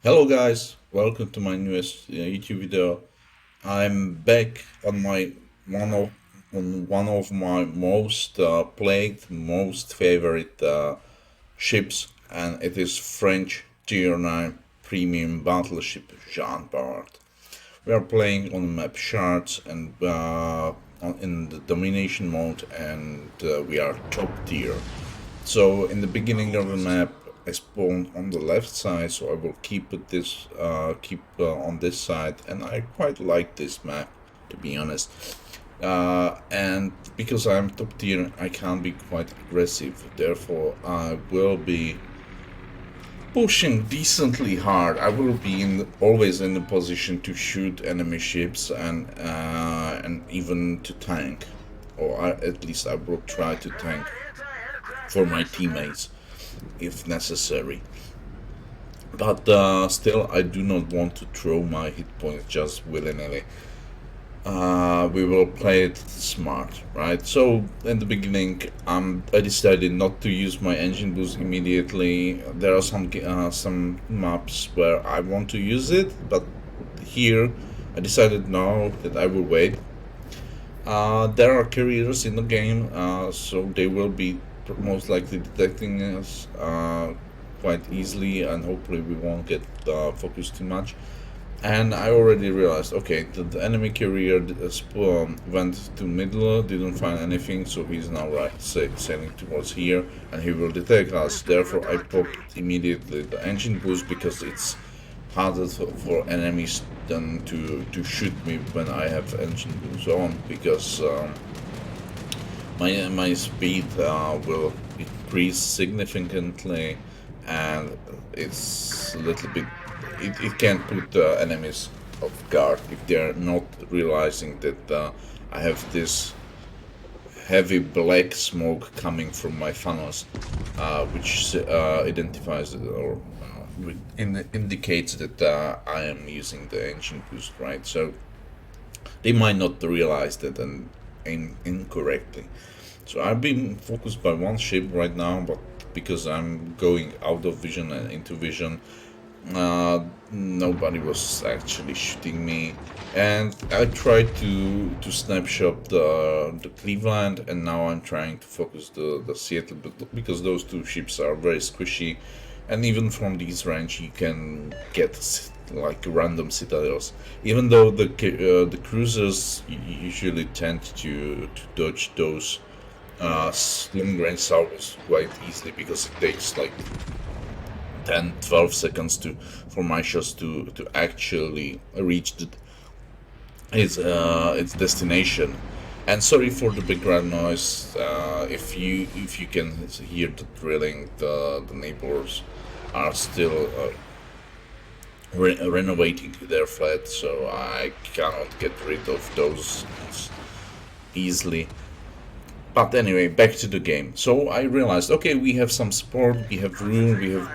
Hello guys, welcome to my newest YouTube video. I'm back on my one of one of my most played, most favorite ships, and it is French Tier 9 premium battleship Jean Bart. We are playing on map shards and in the domination mode, and we are top tier. So in the beginning of the map, I spawned on the left side, so I will keep on this side, and I quite like this map, to be honest. And because I'm top tier, I can be quite aggressive. Therefore, I will be pushing decently hard. I will be always in the position to shoot enemy ships and even to tank, or at least I will try to tank for my teammates if necessary. But still, I do not want to throw my hit points just willy nilly. We will play it smart, right? So in the beginning, I decided not to use my engine boost immediately. There are some maps where I want to use it, but here I decided no, that I will wait. There are carriers in the game, so they will be most likely detecting us quite easily, and hopefully we won't get focused too much. And I already realized, okay, the enemy carrier went to middle, didn't find anything, so he's now sailing towards here, and he will detect us. Therefore, I popped immediately the engine boost because it's harder for enemies than to shoot me when I have engine boost on, because my speed will increase significantly, and it's a little bit. It can put the enemies off guard if they're not realizing that I have this heavy black smoke coming from my funnels, which identifies or indicates that I am using the engine boost, right? So they might not realize that and aim incorrectly. So I've been focused by one ship right now, but because I'm going out of vision and into vision, nobody was actually shooting me, and I tried to snapshot the Cleveland, and now I'm trying to focus the Seattle, because those two ships are very squishy, and even from this range you can get like random citadels. Even though the cruisers usually tend to dodge those long range salvos quite easily, because it takes like 10-12 seconds for my shots to actually reach its destination. And sorry for the background noise. If you can hear the drilling, the neighbors are still renovating their flat, so I cannot get rid of those easily. But anyway, back to the game. So I realized, okay, we have some support, we have Rune, we have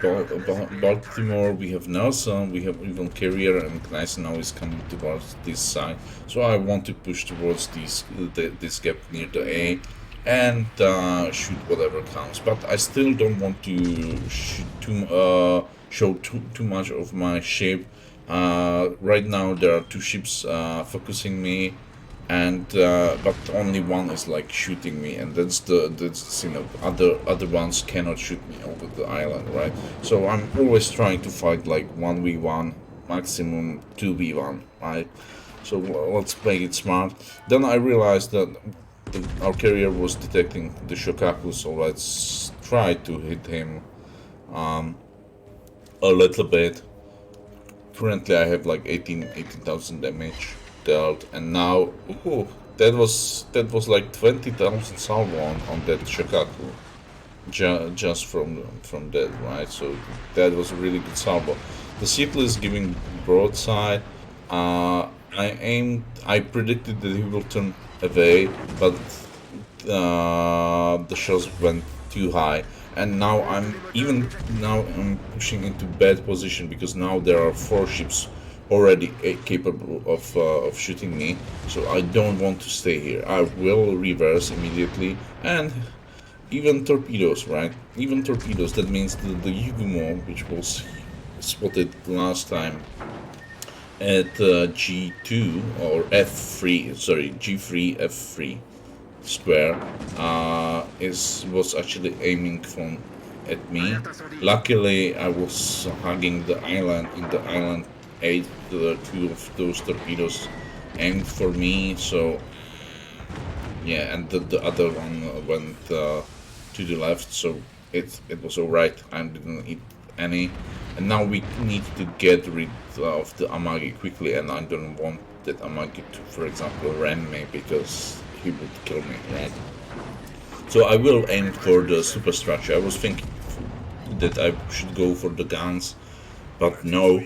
Baltimore, we have Nelson, we have even Carrier, and Gneisenau is coming towards this side. So I want to push towards this gap near the A and shoot whatever comes. But I still don't want to show too much of my ship. Right now there are two ships focusing me, and but only one is like shooting me, and that's the thing. Other ones cannot shoot me over the island, right? So I'm always trying to fight like 1v1, maximum 2v1, right? So let's play it smart. Then I realized that our carrier was detecting the Shokaku, so let's try to hit him a little bit. Currently I have like 18,000 damage dealt, and now that was like 20,000 salvo on that Shokaku, just from that, right? So that was a really good salvo. The Seattle is giving broadside. I predicted that he will turn away, but the shots went too high, and I'm pushing into bad position, because now there are four ships already capable of shooting me. So I don't want to stay here. I will reverse immediately, and even torpedoes, right? Even torpedoes. That means the Yugumo, which was spotted last time at G2 or F3, sorry, G3 F3 square, is was actually aiming from at me. Luckily, I was hugging the island. In the island, ate the two of those torpedoes aimed for me. So yeah, and the other one went to the left. So it was alright. I didn't eat any. And now we need to get rid of the Amagi quickly. And I don't want that Amagi to, for example, ram me because he would kill me, right? So I will aim for the superstructure. I was thinking that I should go for the guns, but no,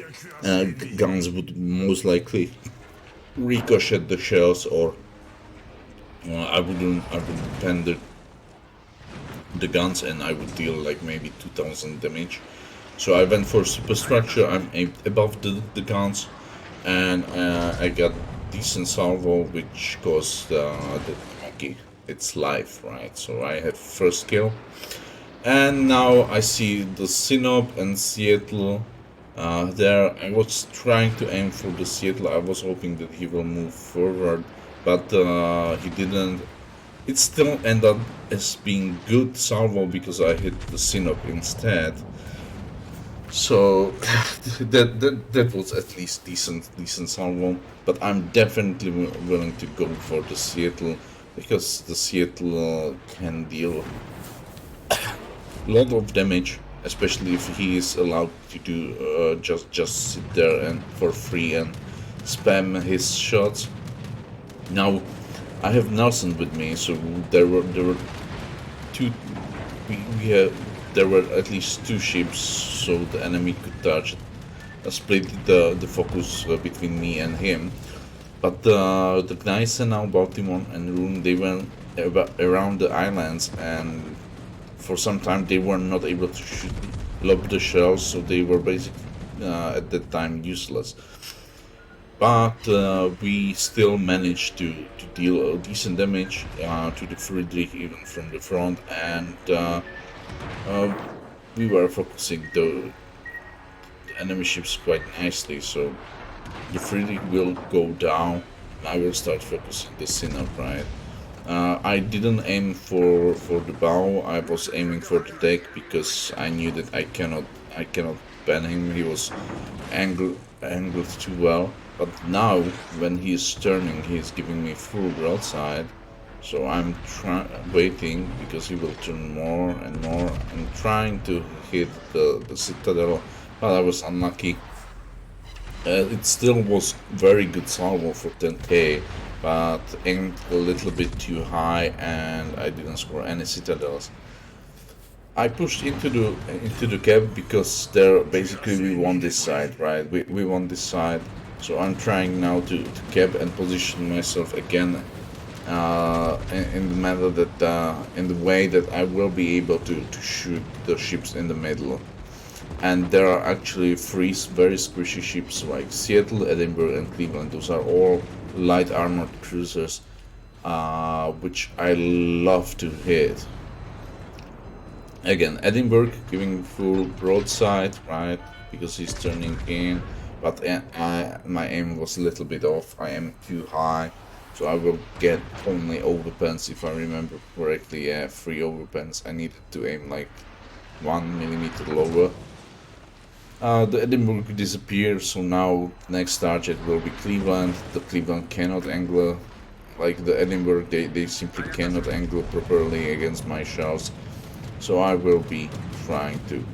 guns would most likely ricochet the shells, or I wouldn't pen the guns, and I would deal like maybe 2000 damage. So I went for superstructure. I'm aimed above the guns, and I got decent salvo, which caused the monkey its life, right? So I have first kill. And now I see the Sinop and Seattle there. I was trying to aim for the Seattle. I was hoping that he will move forward, but he didn't. It still ended up as being good salvo because I hit the Sinop instead. So that was at least decent salvo. But I'm definitely willing to go for the Seattle because the Seattle can deal lot of damage, especially if he is allowed to do just sit there and for free and spam his shots. Now I have Nelson with me, so there were two. We have there were at least two ships, so the enemy could touch. Split the focus between me and him. But the Gneissen, now Baltimore and Rune, they went around the islands, and for some time they were not able to shoot lob the shells, so they were basically at that time useless. But we still managed to deal decent damage to the Friedrich even from the front, and uh, we were focusing the enemy ships quite nicely. So the Friedrich will go down. I will start focusing the Sinner, right? I didn't aim for the bow. I was aiming for the deck because I knew that I cannot ban him. He was angled too well. But now when he is turning, he is giving me full broadside. So I'm waiting because he will turn more and more. I'm trying to hit the citadel, but I was unlucky. It still was very good salvo for 10k, but aimed a little bit too high, and I didn't score any citadels. I pushed into the cap because there basically we won this side, right? We won this side, so I'm trying now to cap and position myself again in the manner that in the way that I will be able to shoot the ships in the middle. And there are actually three very squishy ships like Seattle, Edinburgh, and Cleveland. Those are all light armored cruisers, which I love to hit. Again, Edinburgh giving full broadside, right? Because he's turning in, but my aim was a little bit off. I am too high, so I will get only overpens if I remember correctly. Yeah, 3 overpens. I needed to aim like 1 millimeter lower. The Edinburgh disappeared, so now next target will be Cleveland. The Cleveland cannot angle like the Edinburgh. They simply cannot angle properly against my shells. So I will be trying to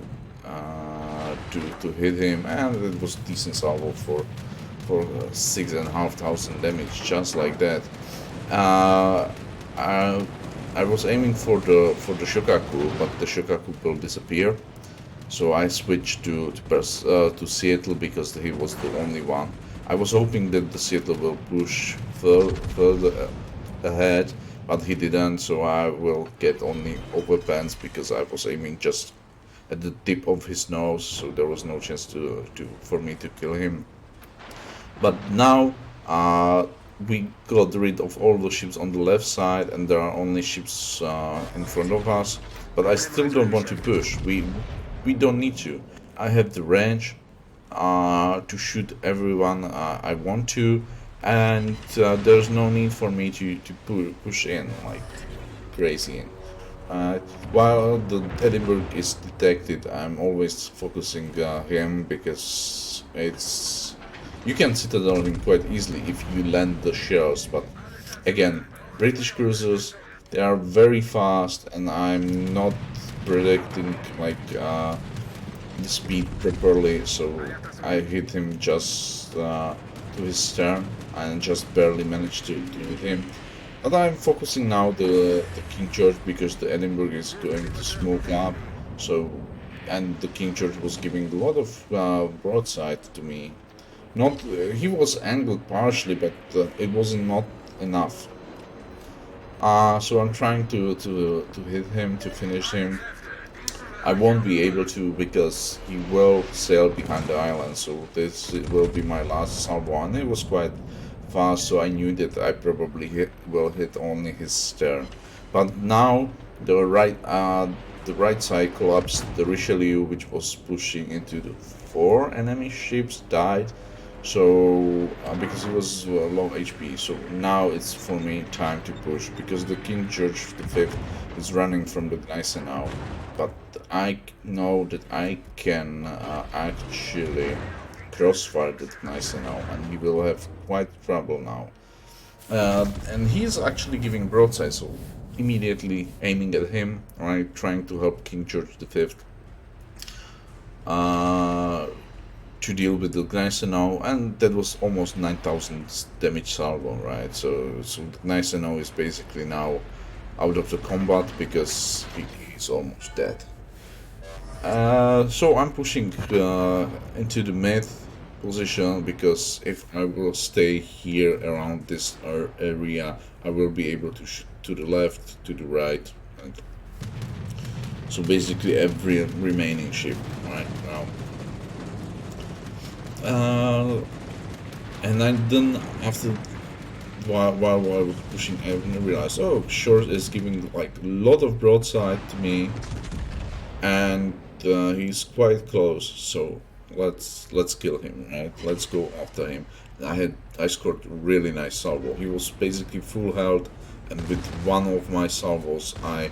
hit him, and it was decent salvo for 6,500 damage, just like that. I was aiming for the Shokaku, but the Shokaku will disappear. So I switched to Seattle because he was the only one. I was hoping that the Seattle will push further ahead, but he didn't. So I will get only overpans because I was aiming just at the tip of his nose. So there was no chance for me to kill him. But now we got rid of all the ships on the left side, and there are only ships in front of us. But I still don't want to push. We don't need to. I have the range. to shoot everyone I want to, and there's no need for me to push in like crazy. Uh, while the Edinburgh is detected, I'm always focusing him because it's you can citadel him quite easily if you land the shells. But again, British cruisers, they are very fast, and I'm not predicting like the speed properly, so I hit him just to his stern and just barely managed to hit him. But I'm focusing now the King George because the Edinburgh is going to smoke up, so and the King George was giving a lot of broadside to me. Not he was angled partially, but it wasn't not enough. So I'm trying to hit him to finish him. I won't be able to because he will sail behind the island, so this will be my last salvo. And it was quite fast, so I knew that I probably will hit only his stern. But now the right side collapsed. The Richelieu, which was pushing into the four enemy ships, died. So because it was low HP, so now it's for me time to push because the King George V is running from the Gneisenau, but I know that I can actually crossfire the Gneisenau, and he will have quite trouble now. And he's actually giving broadside, so immediately aiming at him, right, trying to help King George V. To deal with the Gneisenau, and that was almost 9,000 damage salvo, right? So the Gneisenau is basically now out of the combat because he is almost dead. So I'm pushing into the mid position because if I will stay here around this area, I will be able to shoot to the left, to the right, and so basically every remaining ship right now. And then after while I was pushing, I realized, oh, Short is giving like a lot of broadside to me, and he's quite close. So let's kill him, right? Let's go after him. I scored a really nice salvo. He was basically full health, and with one of my salvos, I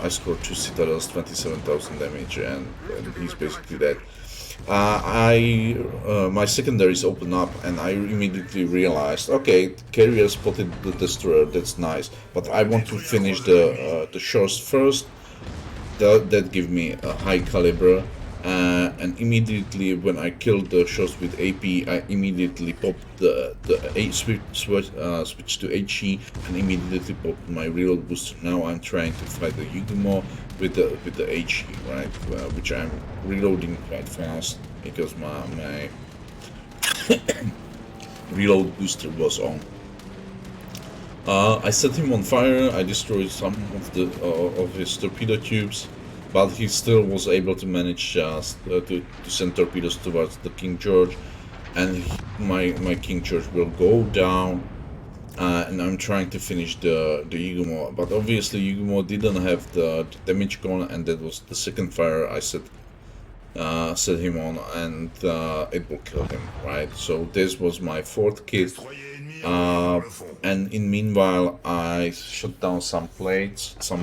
scored 2 citadels, 27,000 damage, and he's basically dead. My secondaries opened up, and I immediately realized, okay, carrier spotted the destroyer. That's nice, but I want to finish the shores first. That give me a high caliber, and immediately when I killed the shots with AP, I immediately popped the switch to HE and immediately popped my reload booster. Now I'm trying to fight the Yugumo with the HE, right, which I'm reloading quite fast because my reload booster was on. I set him on fire. I destroyed some of his torpedo tubes, but he still was able to manage to send torpedoes towards the King George, and my King George will go down. And I'm trying to finish the Yugumo, but obviously Yugumo didn't have the damage gun, and that was the second fire I set him on, and it will kill him, right? So this was my fourth kill. And in meanwhile, I shot down some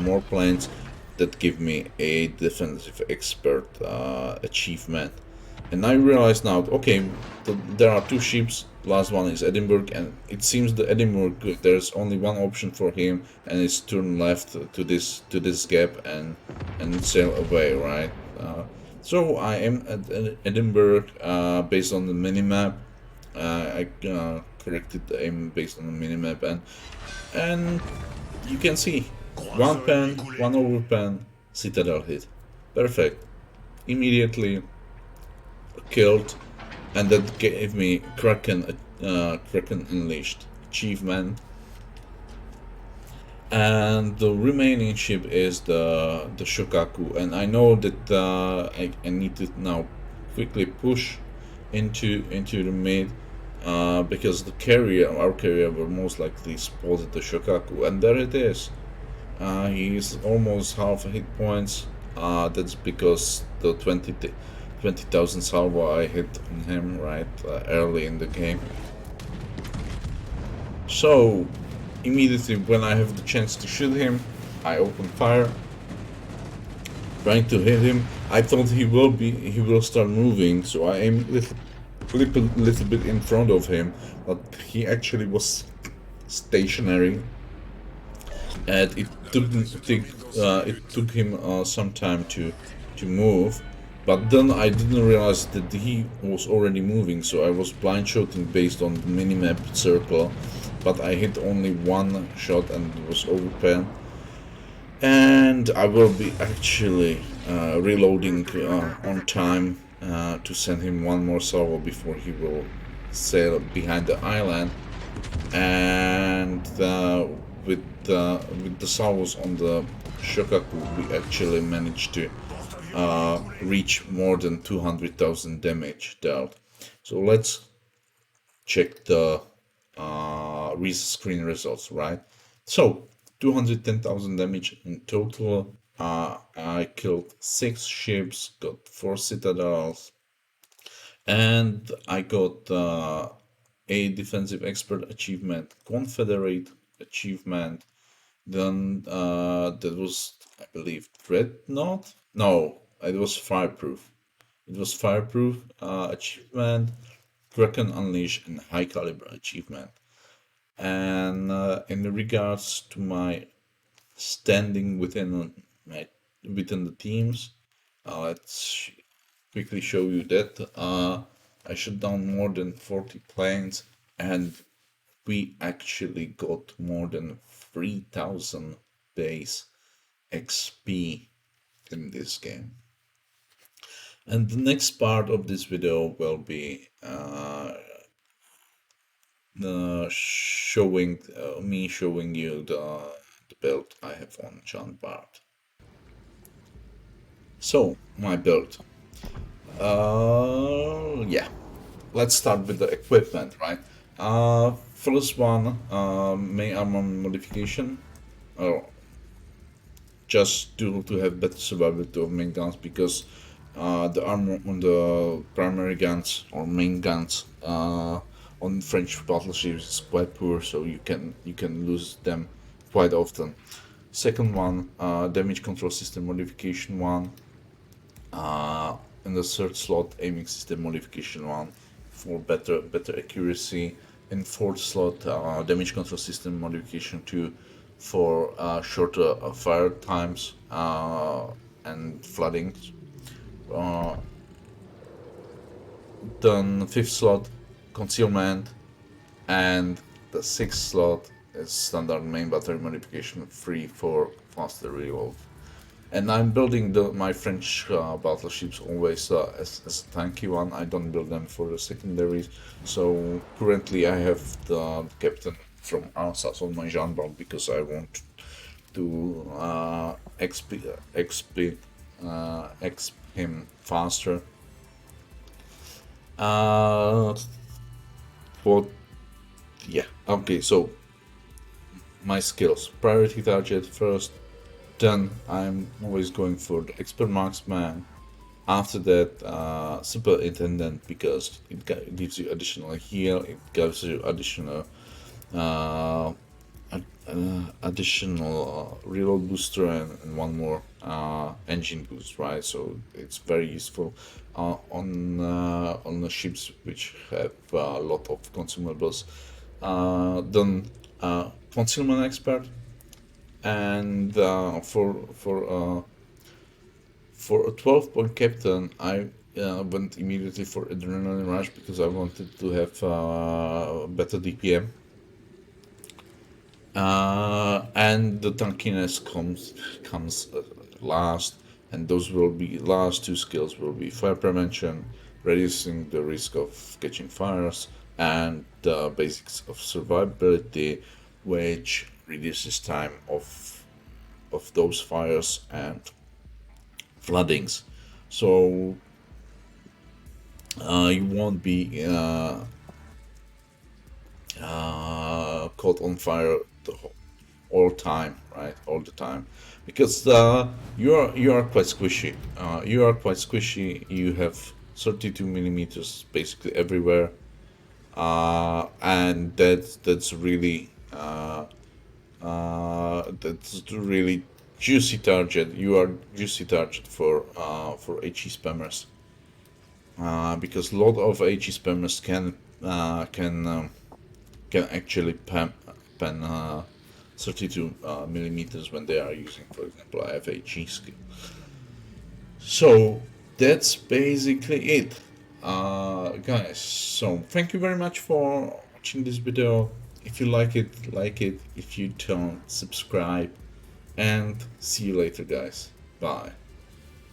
more planes that give me a defensive expert achievement. And I realize now, okay, there are two ships. Last one is Edinburgh, and it seems the Edinburgh, there's only one option for him, and it's turn left to this gap and sail away, right? So I am at Edinburgh based on the minimap. I corrected the aim based on the minimap, and you can see one pen, one overpen, citadel hit, perfect, immediately killed, and that gave me Karken Unleashed achievement. And the remaining ship is the Shokaku, and I know that I need to now quickly push into the mid. Because our carrier will most likely spot the Shokaku, and there it is. He is almost half hit points. That's because the 20,000 salvo I hit on him right early in the game. So immediately when I have the chance to shoot him, I open fire, trying to hit him. I thought he will start moving, so I aim little bit in front of him, but he actually was stationary, and it took him some time to move. But then I didn't realize that he was already moving, so I was blind shooting based on the minimap circle, but I hit only one shot and it was overpen. And I will be actually reloading on time to send him one more salvo before he will sail behind the island. And with the salvos on the Shokaku, we actually managed to reach more than 200,000 damage dealt. So let's check the screen results, right? So 210,000 damage in total. I killed 6 ships, got 4 citadels, and I got a defensive expert achievement, Confederate achievement. Then that was, I believe, Dreadnought. No, it was Fireproof. It was Fireproof achievement, Karken Unleash, and High Caliber achievement. And in regards to my standing within the teams, let's quickly show you that I shut down more than 40 planes, and we actually got more than 3,000 base XP in this game. And the next part of this video will be showing you the build I have on Jean Bart. So my build. Yeah, let's start with the equipment, right? First one, main armor modification, or just to have better survivability of main guns, because the armor on the primary guns or main guns on French battleships is quite poor, so you can lose them quite often. Second one, damage control system modification 1. In the third slot, aiming system modification 1 for better accuracy. In fourth slot, damage control system modification 2 for shorter fire times and flooding. Then fifth slot, concealment, and the sixth slot is standard main battery modification 3 for faster reload. And I'm building my French battleships always as a tanky one. I don't build them for the secondaries. So currently I have the captain from Alsace on my Jean Bart because I want to exp him faster. But yeah, okay. So my skills: priority target first. Then I'm always going for the expert marksman. After that, superintendent, because it gives you additional heal, it gives you additional reload booster, and one more engine boost, right? So it's very useful on the ships which have a lot of consumables. Then concealment expert. And for a 12-point captain, I went immediately for adrenaline rush because I wanted to have better DPM. And the tankiness comes last, and those will be last two skills will be fire prevention, reducing the risk of catching fires, and the basics of survivability, which reduces time of those fires and floodings. So you won't be caught on fire all time, right? All the time, because you are quite squishy. You are quite squishy. You have 32 millimeters basically everywhere, and that's really juicy target. You are juicy target for HE spammers, because a lot of HE spammers can actually pan 32 millimeters when they are using, for example, a FHE skill. So that's basically it, guys. So thank you very much for watching this video. If you like it, like it. If you don't, subscribe. And see you later, guys. Bye.